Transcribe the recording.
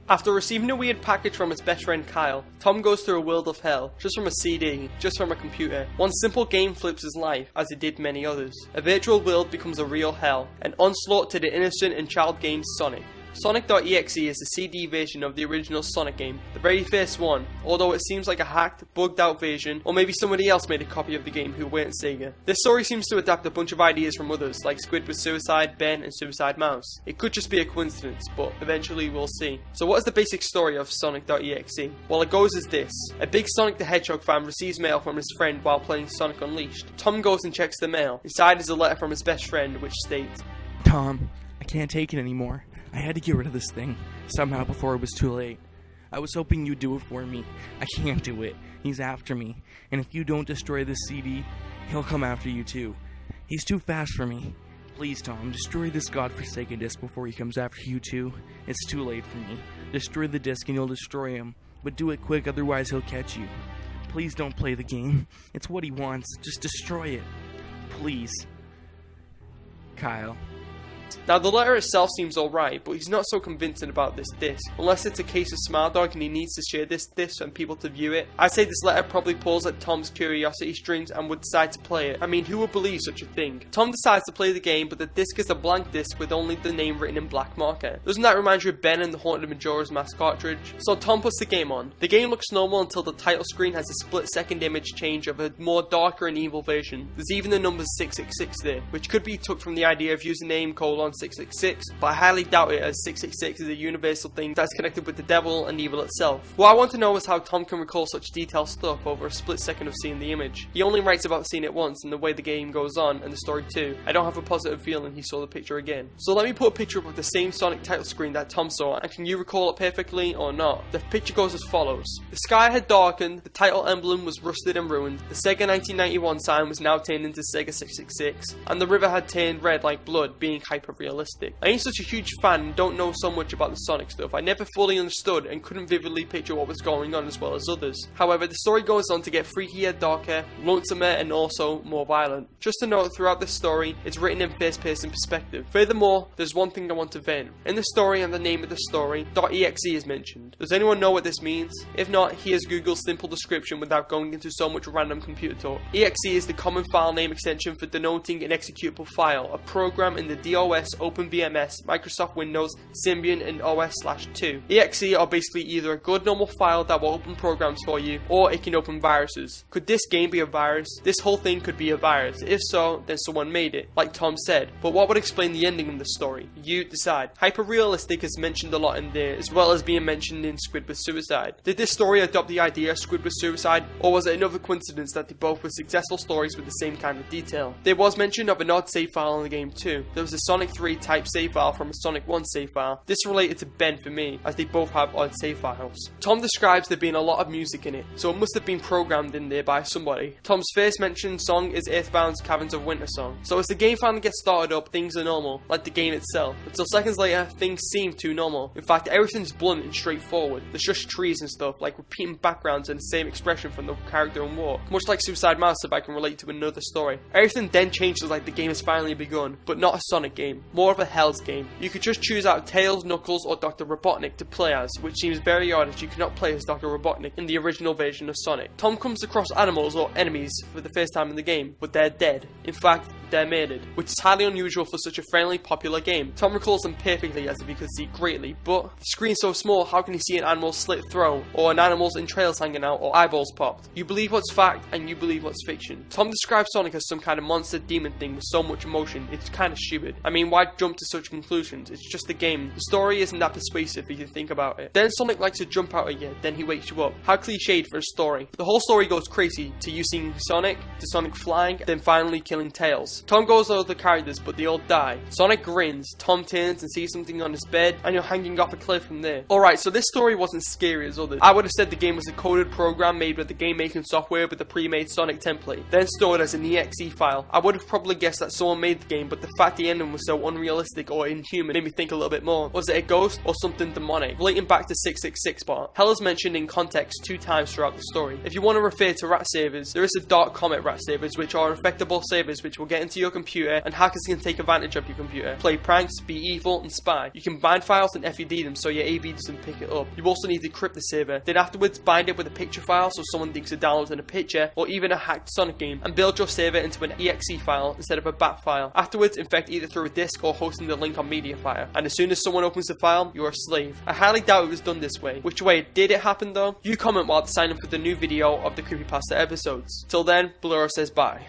After receiving a weird package from his best friend Kyle, Tom goes through a world of hell, just from a CD, just from a computer. One simple game flips his life, as it did many others. A virtual world becomes a real hell, an onslaught to the innocent and child game Sonic. Sonic.exe is a CD version of the original Sonic game, the very first one, although it seems like a hacked, bugged out version, or maybe somebody else made a copy of the game who weren't Sega. This story seems to adapt a bunch of ideas from others, like Squidward Suicide, Ben, and Suicide Mouse. It could just be a coincidence, but eventually we'll see. So what is the basic story of Sonic.exe? Well, it goes as this. A big Sonic the Hedgehog fan receives mail from his friend while playing Sonic Unleashed. Tom goes and checks the mail. Inside is a letter from his best friend, which states, Tom, I can't take it anymore. I had to get rid of this thing, somehow before it was too late. I was hoping you'd do it for me. I can't do it. He's after me. And if you don't destroy this CD, he'll come after you too. He's too fast for me. Please, Tom, destroy this godforsaken disc before he comes after you too. It's too late for me. Destroy the disc and you'll destroy him. But do it quick, otherwise he'll catch you. Please don't play the game. It's what he wants. Just destroy it. Please. Kyle. Now the letter itself seems alright, but he's not so convincing about this disc, unless it's a case of Smile Dog and he needs to share this disc and people to view it. I'd say this letter probably pulls at Tom's curiosity strings and would decide to play it. I mean, who would believe such a thing? Tom decides to play the game, but the disc is a blank disc with only the name written in black marker. Doesn't that remind you of Ben and the Haunted Majora's Mask cartridge? So Tom puts the game on. The game looks normal until the title screen has a split-second image change of a more darker and evil version. There's even the numbers 666 there, which could be took from the idea of username colon 666, but I highly doubt it, as 666 is a universal thing that's connected with the devil and evil itself. What I want to know is how Tom can recall such detailed stuff over a split second of seeing the image. He only writes about seeing it once and the way the game goes on, and the story too. I don't have a positive feeling he saw the picture again. So let me put a picture up of the same Sonic title screen that Tom saw, and can you recall it perfectly or not? The picture goes as follows. The sky had darkened, the title emblem was rusted and ruined, the Sega 1991 sign was now turned into Sega 666, and the river had turned red like blood, being hyper-realistic. I ain't such a huge fan and don't know so much about the Sonic stuff. I never fully understood and couldn't vividly picture what was going on as well as others. However, the story goes on to get freakier, darker, lonesomer, and also more violent. Just to note, throughout this story, it's written in first-person perspective. Furthermore, there's one thing I want to vent. In the story and the name of the story, .exe is mentioned. Does anyone know what this means? If not, here's Google's simple description without going into so much random computer talk. .exe is the common file name extension for denoting an executable file, a program in the DOS, OpenVMS, Microsoft Windows, Symbian, and OS/2. .exe are basically either a good normal file that will open programs for you, or it can open viruses. Could this game be a virus? This whole thing could be a virus. If so, then someone made it, like Tom said. But what would explain the ending of the story? You decide. Hyper-realistic is mentioned a lot in there, as well as being mentioned in Squidward Suicide. Did this story adopt the idea of Squidward Suicide, or was it another coincidence that they both were successful stories with the same kind of detail? There was mention of an odd save file in the game too. There was a Sonic 3 type save file from a Sonic 1 save file. This related to Ben for me, as they both have odd save files. Tom describes there being a lot of music in it, so it must have been programmed in there by somebody. Tom's first mentioned song is Earthbound's Caverns of Winter song. So as the game finally gets started up, things are normal, like the game itself. Until seconds later, things seem too normal. In fact, everything's blunt and straightforward. There's just trees and stuff, like repeating backgrounds and the same expression from the character and walk. Much like Suicide Mouse, if I can relate to another story. Everything then changes like the game has finally begun, but not a Sonic game, more of a Hell's game. You could just choose out Tails, Knuckles, or Dr. Robotnik to play as, which seems very odd as you cannot play as Dr. Robotnik in the original version of Sonic. Tom comes across animals or enemies for the first time in the game, but they're dead. In fact, they're murdered, which is highly unusual for such a friendly, popular game. Tom recalls them perfectly as if he could see greatly, but the screen's so small, how can he see an animal's slit throat, or an animal's entrails hanging out, or eyeballs popped? You believe what's fact, and you believe what's fiction. Tom describes Sonic as some kind of monster demon thing with so much emotion, it's kind of stupid. I mean, why jump to such conclusions? It's just a game. The story isn't that persuasive if you think about it. Then Sonic likes to jump out at you, then he wakes you up. How cliched for a story. The whole story goes crazy, to you seeing Sonic, to Sonic flying, then finally killing Tails. Tom goes over the characters, but they all die. Sonic grins, Tom turns and sees something on his bed, and you're hanging off a cliff from there. Alright, so this story wasn't scary as others. I would have said the game was a coded program made with the game making software with the pre-made Sonic template, then stored as an .exe file. I would have probably guessed that someone made the game, but the fact the ending was so so unrealistic or inhuman made me think a little bit more. Was it a ghost or something demonic? Relating back to 666 part, hell is mentioned in context 2 times throughout the story. If you want to refer to rat savers, there is a dark comet rat savers, which are infectable savers which will get into your computer and hackers can take advantage of your computer, play pranks, be evil and spy. You can bind files and FUD them so your AV doesn't pick it up. You also need to decrypt the saver, then afterwards bind it with a picture file so someone thinks it downloads in a picture or even a hacked Sonic game, and build your saver into an exe file instead of a bat file. Afterwards infect either through a disk or hosting the link on Mediafire, and as soon as someone opens the file, you're a slave. I highly doubt it was done this way. Which way did it happen though? You comment while deciding for the new video of the Creepypasta episodes. Till then, Bolero says bye.